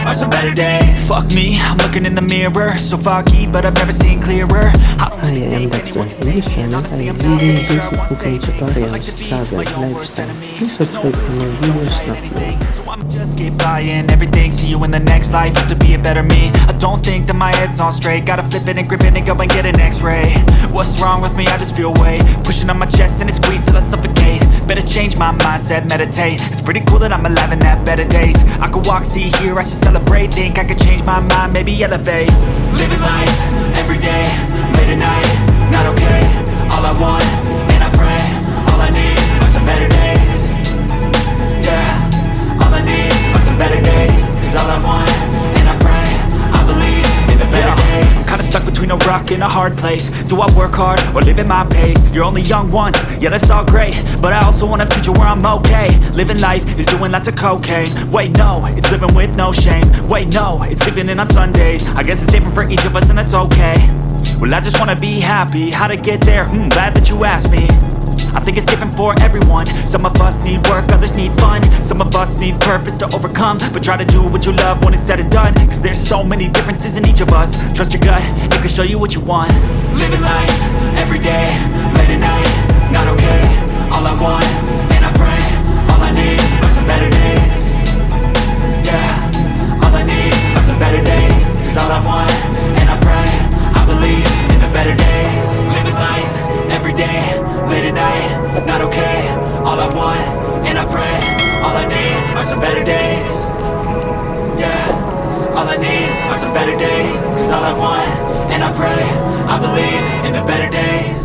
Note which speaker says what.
Speaker 1: are some better days. Fuck me, I'm looking in the mirror, so foggy, but I've never seen clearer.
Speaker 2: Hi, I am Dexter. In this channel, I am reading basic cooking tutorials, travel, lifestyle. Please subscribe for more videos not more.
Speaker 1: So I'ma just keep buying everything, see you in the next life, have to be a better me. I don't think that my head's on straight, gotta flip it and grip it and go and get an x-ray. What's wrong with me? I just feel weight pushing on my chest and it squeezes till I suffocate. Better change my mindset, meditate. It's pretty cool that I'm alive and have better days. I could walk, see, hear, I should celebrate. Think I could change my mind, maybe elevate. Living life, everyday, late at night, not okay. All I want, and I pray, all I need are some better days. Yeah, all I need are some better days. Cause all I want, and I pray, I believe in the better days. I'm kinda stuck between a rock and a hard place. Do I work hard or live at my pace? You're only young once, yeah that's all great, but I also want a future where I'm okay. Living life is doing lots of cocaine. Wait no, it's living with no shame. Wait no, it's sleeping in on Sundays. I guess it's different for each of us and that's okay. Well I just wanna be happy, how to get there? Glad that you asked me. I think it's different for everyone. Some of us need work, others need fun. Some of us need purpose to overcome. But try to do what you love when it's said and done. Cause there's so many differences in each of us. Trust your gut, it can show you what you want. Living life, everyday, late at night, not okay. All I want, and I pray, all I need are some better days. Yeah, all I need are some better days. Cause all I want, and I pray, I believe in the better days. Living life, everyday, late at night, not okay. All I want, and I pray, all I need are some better days. Yeah, all I need are some better days. Cause all I want, and I pray, I believe in the better days.